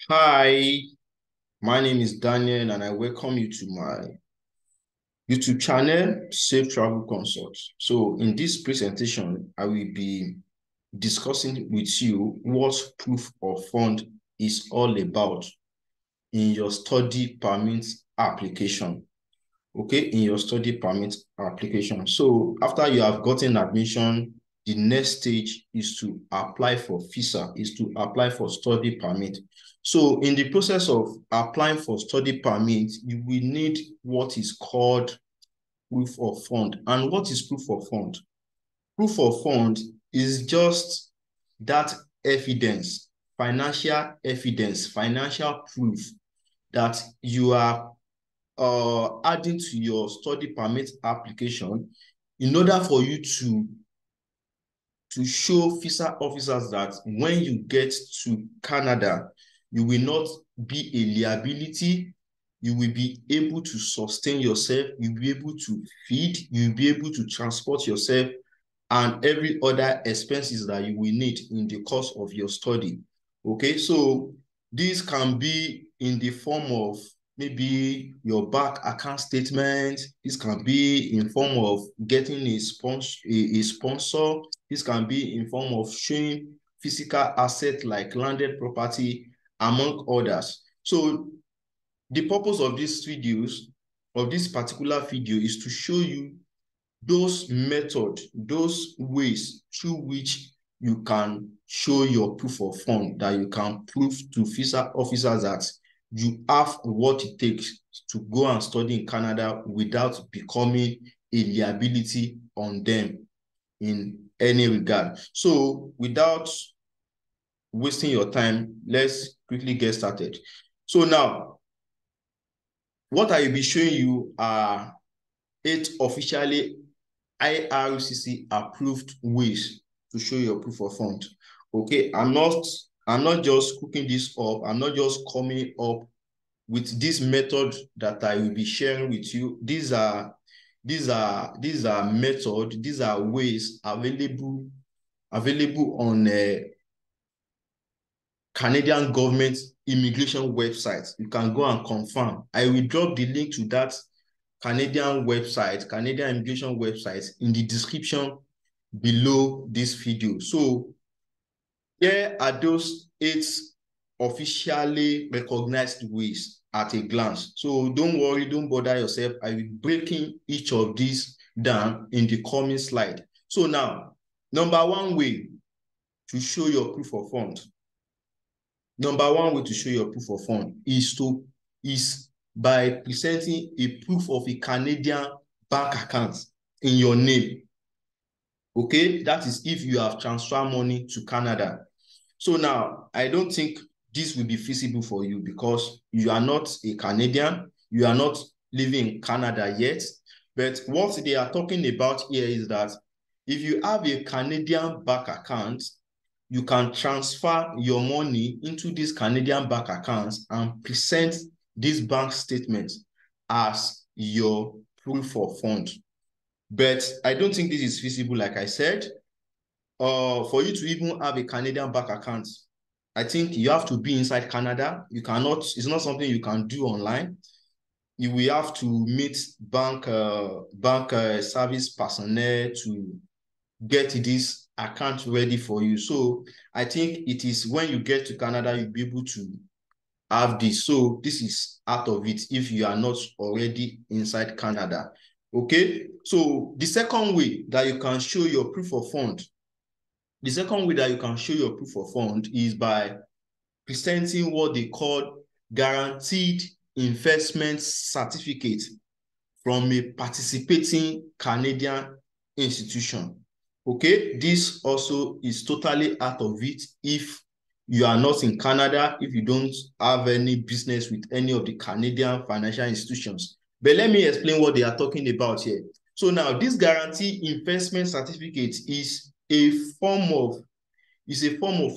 Hi, my name is Daniel and I welcome you to my YouTube channel, Safe Travel Consult. So in this presentation, I will be discussing with you what proof of fund is all about in your study permit application. Okay, in your study permit application. So after you have gotten admission, the next stage is to apply for visa, is to apply for study permit. So in the process of applying for study permit, you will need what is called proof of fund. And what is proof of fund? Proof of fund is just that evidence, financial proof that you are adding to your study permit application in order for you to show visa officers that when you get to Canada, you will not be a liability. You will be able to sustain yourself. You'll be able to feed. You'll be able to transport yourself and every other expenses that you will need in the course of your study. Okay, so this can be in the form of maybe your bank account statement. This can be in form of getting a sponsor. This can be in form of showing physical asset like landed property, among others. So the purpose of these videos, of this particular video, is to show you those methods, those ways through which you can show your proof of fund, that you can prove to visa officers that you have what it takes to go and study in Canada without becoming a liability on them in any regard. So without wasting your time, let's quickly get started. So now, what I will be showing you are 8 officially IRCC approved ways to show your proof of fund. Okay, I'm not just cooking this up. I'm not just coming up with this method that I will be sharing with you. These are methods, these are ways available on Canadian government immigration website. You can go and confirm. I will drop the link to that Canadian immigration website in the description below this video. So here are those 8 officially recognized ways at a glance. So don't worry, don't bother yourself. I will be breaking each of these down in the coming slide. So now, number one way to show your proof of fund. Number one way to show your proof of fund is by presenting a proof of a Canadian bank account in your name. Okay, that is if you have transferred money to Canada. So now, I don't think this will be feasible for you because you are not a Canadian, you are not living in Canada yet. But what they are talking about here is that if you have a Canadian bank account, you can transfer your money into these Canadian bank accounts and present this bank statement as your proof of fund. But I don't think this is feasible, like I said. For you to even have a Canadian bank account, I think you have to be inside Canada. You cannot, it's not something you can do online. You will have to meet bank service personnel to get this account ready for you. So I think it is when you get to Canada, you'll be able to have this. So this is out of it if you are not already inside Canada. Okay. So the second way that you can show your proof of fund, is by presenting what they call guaranteed investment certificate from a participating Canadian institution. Okay, this also is totally out of it if you are not in Canada, if you don't have any business with any of the Canadian financial institutions. But let me explain what they are talking about here. So now, this guaranteed investment certificate is a form of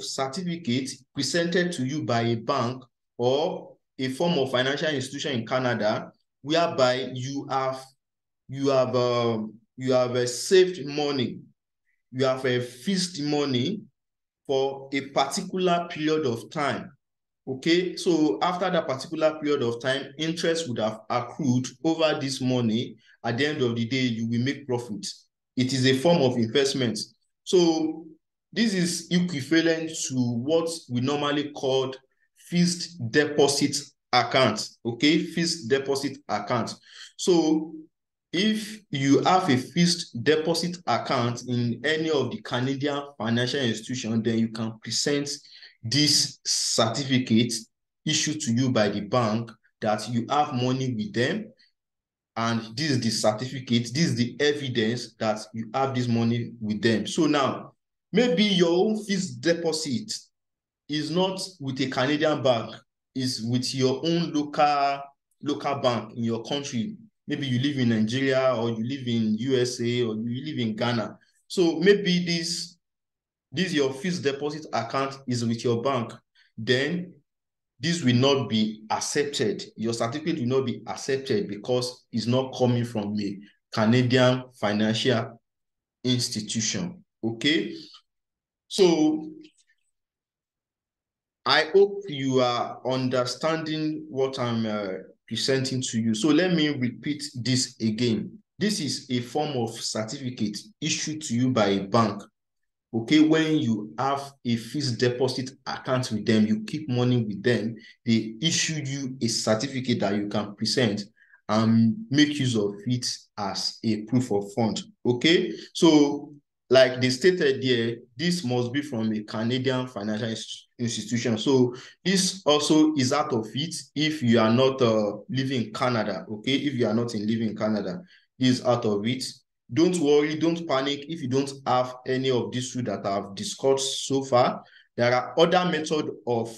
certificate presented to you by a bank or a form of financial institution in Canada, whereby you have saved money, you have a fixed money for a particular period of time. Okay, so after that particular period of time, interest would have accrued over this money. At the end of the day, you will make profit. It is a form of investment. So this is equivalent to what we normally call fixed deposit account. Okay, fixed deposit account. So if you have a fixed deposit account in any of the Canadian financial institutions, then you can present this certificate issued to you by the bank that you have money with them, and this is the certificate, this is the evidence that you have this money with them. So now, maybe your own fixed deposit is not with a Canadian bank, is with your own local bank in your country. Maybe you live in Nigeria, or you live in USA, or you live in Ghana. So maybe this your fixed deposit account is with your bank. Then this will not be accepted. Your certificate will not be accepted because it's not coming from a Canadian financial institution. Okay, so I hope you are understanding what I'm presenting to you. So let me repeat this again. This is a form of certificate issued to you by a bank. Okay, when you have a fixed deposit account with them, you keep money with them, they issue you a certificate that you can present and make use of it as a proof of fund. Okay, so like they stated there, this must be from a Canadian financial institution. So this also is out of it if you are not living in Canada. Okay, if you are not living in Canada, this is out of it. Don't worry, don't panic if you don't have any of these two that I've discussed so far. There are other methods of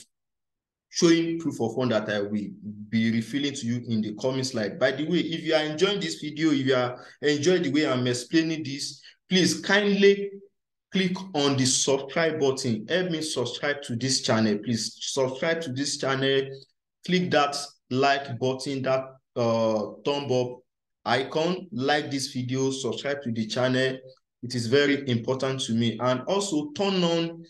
showing proof of fund that I will be revealing to you in the coming slide. By the way, if you are enjoying this video, if you are enjoying the way I'm explaining this, please kindly click on the subscribe button. Help me subscribe to this channel. Please subscribe to this channel. Click that like button, that thumb up icon, like this video, subscribe to the channel. It is very important to me. And also turn on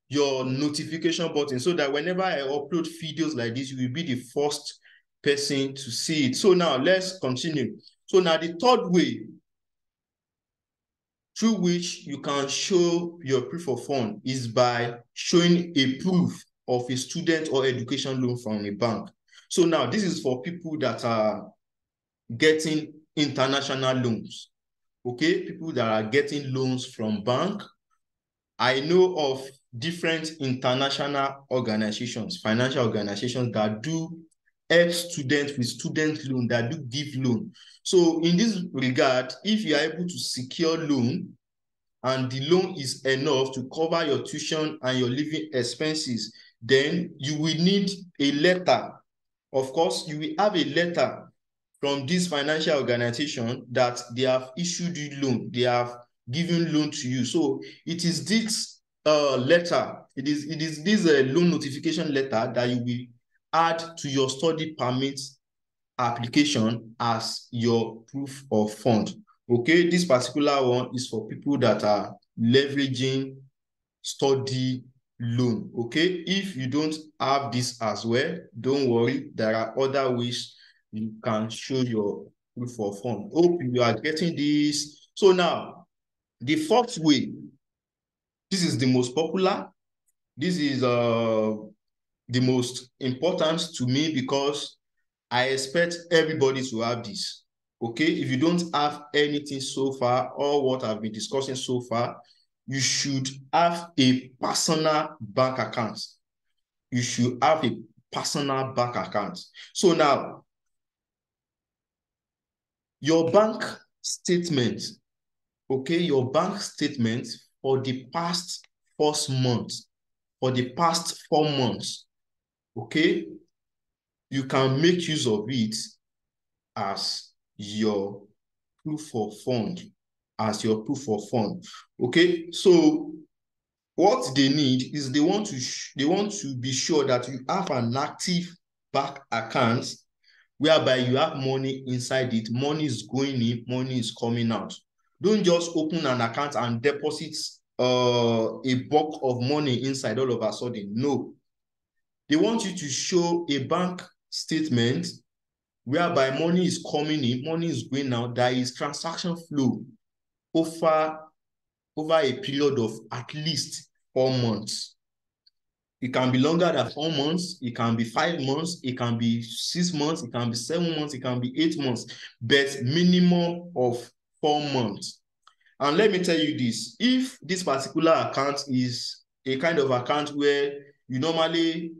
your notification button so that whenever I upload videos like this, you will be the first person to see it. So now let's continue. So now the third way through which you can show your proof of fund is by showing a proof of a student or education loan from a bank. So now this is for people that are getting international loans. Okay, people that are getting loans from bank. I know of different international organizations, financial organizations that do help students with student loan, that do give loan. So in this regard, if you are able to secure loan and the loan is enough to cover your tuition and your living expenses, then you will need a letter. Of course, you will have a letter from this financial organization that they have issued you loan, they have given loan to you. So it is this letter, it is this loan notification letter that you will add to your study permit application as your proof of fund. Okay, this particular one is for people that are leveraging study loan. Okay, if you don't have this as well, don't worry, there are other ways you can show your proof of fund. Hope you are getting this. So now the fourth way, this is the most popular, this is the most important to me because I expect everybody to have this. Okay, if you don't have anything so far, or what I've been discussing so far, you should have a personal bank account. You should have a personal bank account. So now, your bank statement, okay, your bank statement for the past 4 months, for the past 4 months, okay, you can make use of it as your proof of fund, as your proof of fund. Okay, so what they need is they want to be sure that you have an active bank account whereby you have money inside it. Money is going in, money is coming out. Don't just open an account and deposit a bulk of money inside all of a sudden. No, They want you to show a bank statement whereby money is coming in, money is going out, there is transaction flow over a period of at least 4 months. It can be longer than 4 months, it can be 5 months, it can be 6 months, it can be 7 months, it can be 8 months, but minimum of 4 months. And let me tell you this, if this particular account is a kind of account where you normally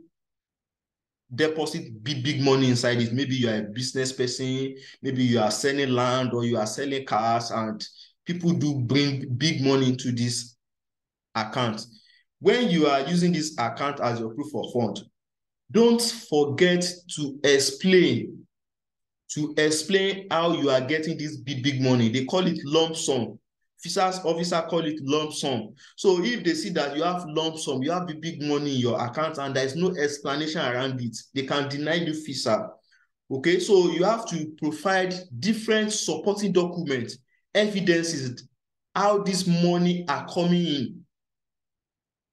deposit big money inside it, maybe you are a business person, maybe you are selling land or you are selling cars, and people do bring big money into this account. When you are using this account as your proof of fund, don't forget to explain how you are getting this big money. They call it lump sum. Officer call it lump sum. So if they see that you have lump sum, you have big money in your account and there is no explanation around it, they can deny you FISA. Okay, so you have to provide different supporting documents, evidences, how this money are coming in.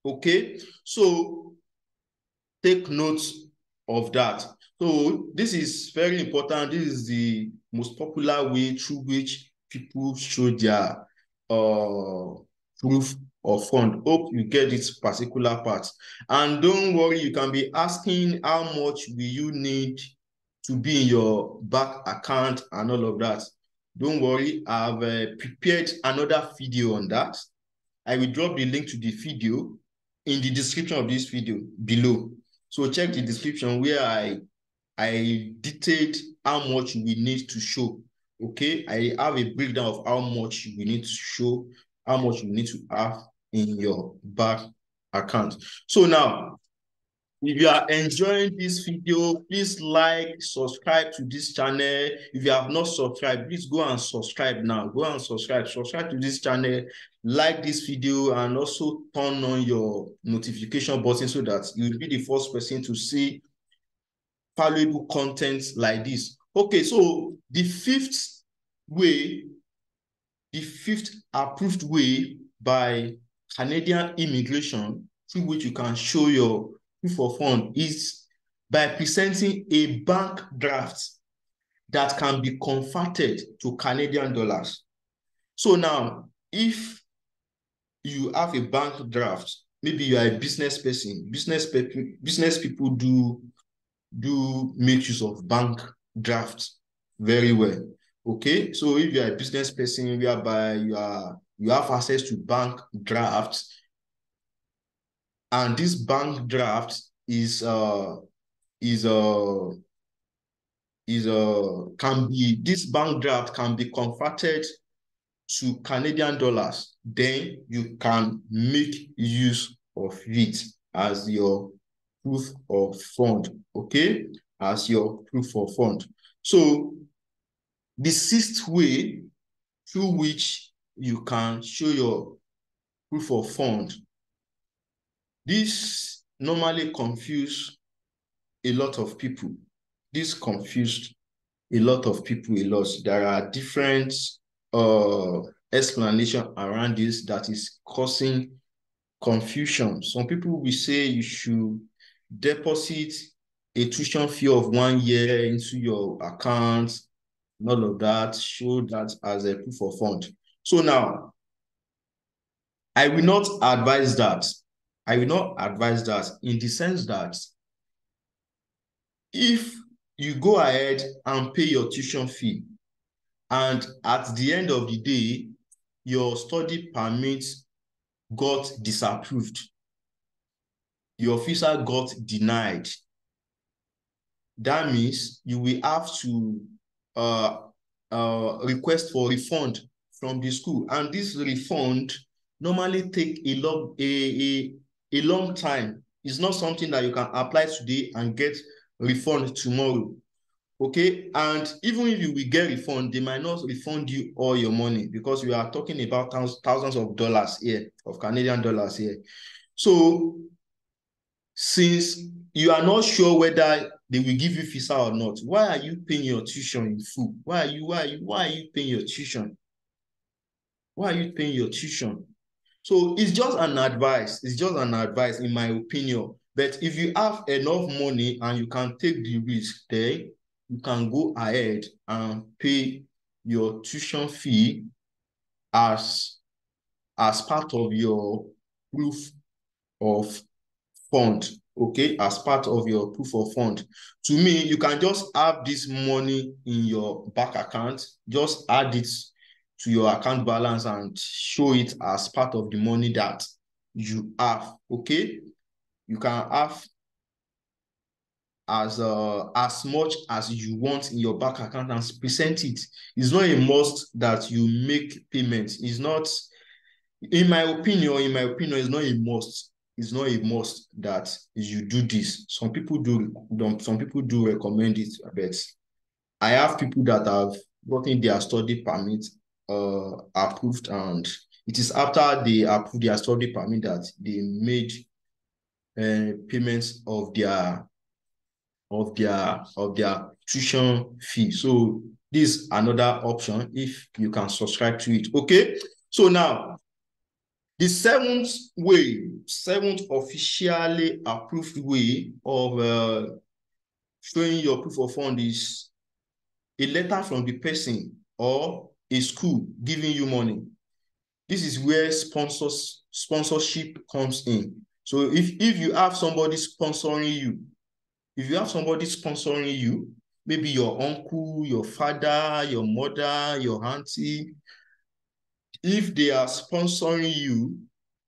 Okay, so take notes of that. So this is very important. This is the most popular way through which people show their proof of fund. Hope you get this particular part. And don't worry, you can be asking how much will you need to be in your bank account and all of that. Don't worry, I've prepared another video on that. I will drop the link to the video in the description of this video below. So check the description where I detailed how much we need to show. Okay, I have a breakdown of how much we need to show, how much you need to have in your bank account. So now, if you are enjoying this video, please like, subscribe to this channel. If you have not subscribed, please go and subscribe now. Go and subscribe to this channel, like this video, and also turn on your notification button so that you will be the first person to see valuable content like this. Okay, so the fifth approved way by Canadian immigration through which you can show your proof of fund is by presenting a bank draft that can be converted to Canadian dollars. So now, if you have a bank draft, maybe you are a business person, business people do make use of bank drafts very well. Okay, so if you are a business person whereby you have access to bank drafts, and this bank draft this bank draft can be converted to Canadian dollars, then you can make use of it as your proof of fund. Okay, as your proof of fund. So the sixth way through which you can show your proof of fund, this normally confuse a lot of people. This confused a lot of people a lot. There are different explanation around this that is causing confusion. Some people will say you should deposit a tuition fee of 1 year into your account, and all of that, show that as a proof of fund. So now, I will not advise that. I will not advise that in the sense that if you go ahead and pay your tuition fee, and at the end of the day, your study permit got disapproved, your visa got denied, that means you will have to request for refund from the school. And this refund normally take a long time. It's not something that you can apply today and get refund tomorrow. Okay, and even if you will get refund, they might not refund you all your money because we are talking about thousands of dollars here, of Canadian dollars here. So since you are not sure whether they will give you visa or not, why are you paying your tuition in full? Why are you paying your tuition? Why are you paying your tuition? So it's just an advice. It's just an advice, in my opinion. But if you have enough money and you can take the risk, then you can go ahead and pay your tuition fee as part of your proof of fund. Okay, as part of your proof of fund. To me, you can just have this money in your bank account, just add it to your account balance and show it as part of the money that you have. Okay, you can have as much as you want in your bank account and present it. It's not a must that you make payments. It's not, in my opinion, it's not a must. It's not a must that you do this. Some people do recommend it, but I have people that have gotten their study permit approved, and it is after they approve their study permit that they made payments of their tuition fee. So this is another option if you can subscribe to it. Okay, so now the seventh officially approved way of showing your proof of fund is a letter from the person or a school giving you money. This is where sponsorship comes in. So if you have somebody sponsoring you, maybe your uncle, your father, your mother, your auntie, if they are sponsoring you,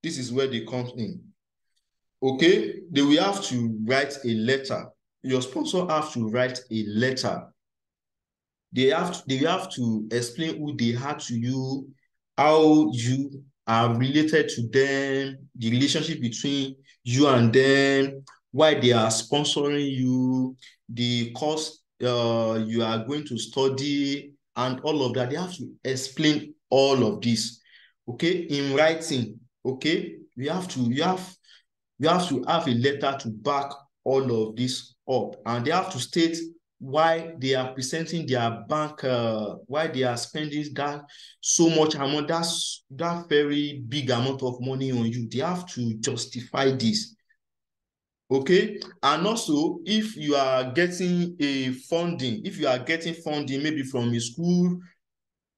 this is where they come in. Okay, they will have to write a letter. Your sponsor have to write a letter. They have to explain who they are to you, how you are related to them, the relationship between you and them, why they are sponsoring you, the course you are going to study, and all of that. They have to explain all of this, okay, in writing. Okay, you have to have a letter to back all of this up, and they have to state why they are presenting their bank, why they are spending that so much amount, that very big amount of money on you. They have to justify this. Okay, and also if you are getting funding, maybe from a school,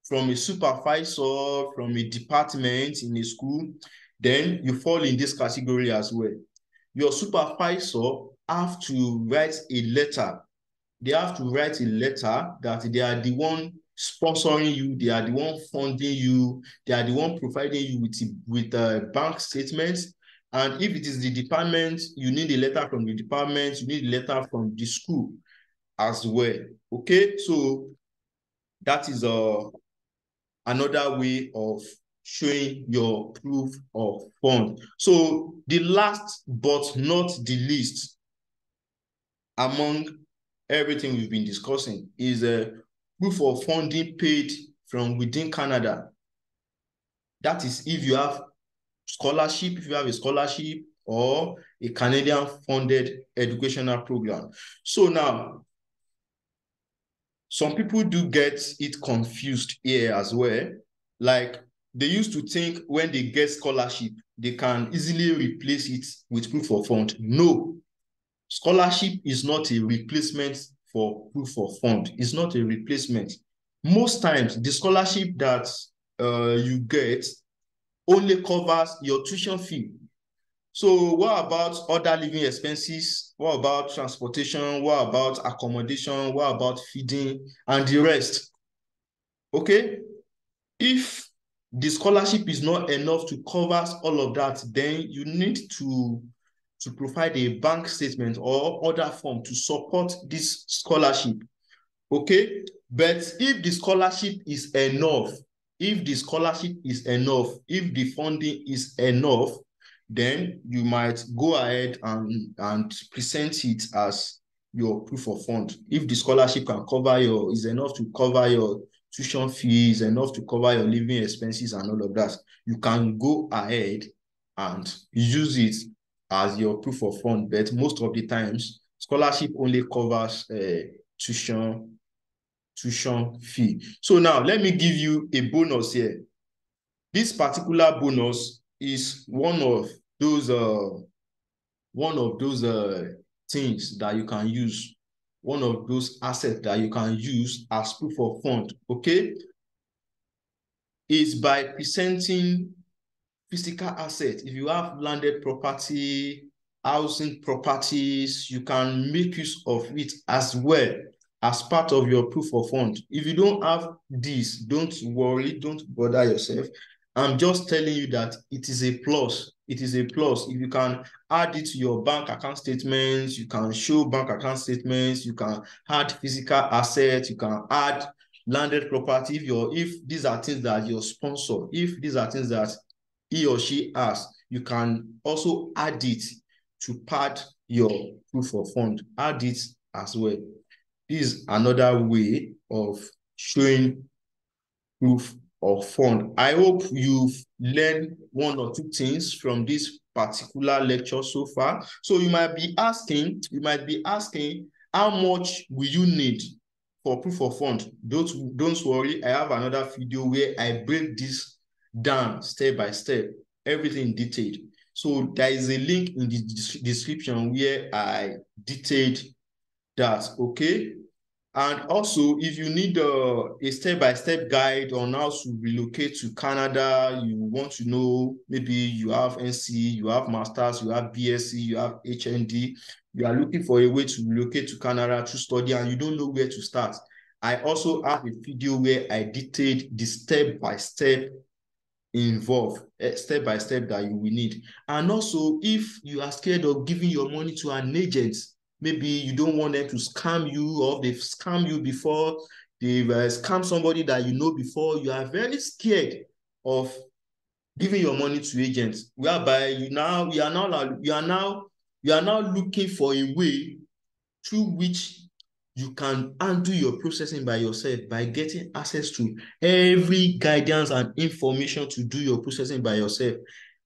from a supervisor, from a department in a school, then you fall in this category as well. Your supervisor have to write a letter. They have to write a letter that they are the one sponsoring you, they are the one funding you, they are the one providing you with bank statements. And if it is the department, you need a letter from the department, you need a letter from the school as well. Okay, so that is another way of showing your proof of fund. So the last but not the least among everything we've been discussing is a proof of funding paid from within Canada. That is if you have a scholarship or a Canadian funded educational program. So now, some people do get it confused here as well. Like, they used to think when they get scholarship, they can easily replace it with proof of fund. No, scholarship is not a replacement for proof of fund. It's not a replacement. Most times, the scholarship that you get only covers your tuition fee. So what about other living expenses? What about transportation? What about accommodation? What about feeding and the rest? Okay, if the scholarship is not enough to cover all of that, then you need to provide a bank statement or other form to support this scholarship. Okay, but if the scholarship is enough, if the funding is enough, then you might go ahead and present it as your proof of fund. If the scholarship is enough to cover your tuition fees, enough to cover your living expenses and all of that, you can go ahead and use it as your proof of fund. But most of the times, scholarship only covers tuition fee. So now let me give you a bonus here. This particular bonus is one of those one of those things that you can use, one of those assets that you can use as proof of fund, okay, is by presenting physical assets. If you have landed property, housing properties, you can make use of it as well as part of your proof of fund. If you don't have this, don't worry, don't bother yourself. I'm just telling you that it is a plus. It is a plus. If you can add it to your bank account statements, you can show bank account statements, you can add physical assets, you can add landed property. If these are things that your sponsor, if these are things that he or she has, you can also add it to pad your proof of fund. Add it as well. This is another way of showing proof of fund. I hope you've learned one or two things from this particular lecture so far. So you might be asking, how much will you need for proof of fund? Don't worry, I have another video where I break this down step by step, everything detailed. So there is a link in the description where I detailed that, okay? And also, if you need a step-by-step guide on how to relocate to Canada, you want to know, maybe you have NC, you have Masters, you have BSc, you have HND, you are looking for a way to relocate to Canada to study and you don't know where to start. I also have a video where I detailed the step-by-step involved, step-by-step that you will need. And also, if you are scared of giving your money to an agent, maybe you don't want them to scam you, or they've scammed you before, they've scammed somebody that you know before, you are very scared of giving your money to agents, whereby you are now looking for a way through which you can undo your processing by yourself by getting access to every guidance and information to do your processing by yourself.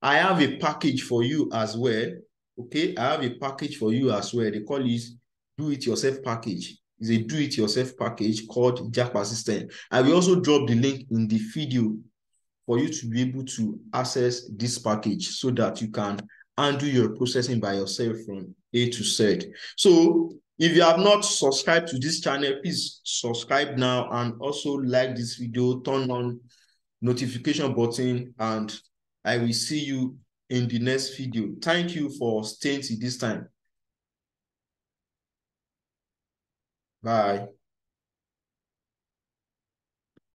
I have a package for you as well. Okay, I have a package for you as well. They call it do-it-yourself package. It's a do-it-yourself package called Japa System. I will also drop the link in the video for you to be able to access this package so that you can undo your processing by yourself from A to Z. So if you have not subscribed to this channel, please subscribe now and also like this video, turn on notification button, and I will see you in the next video. Thank you for staying till this time. Bye.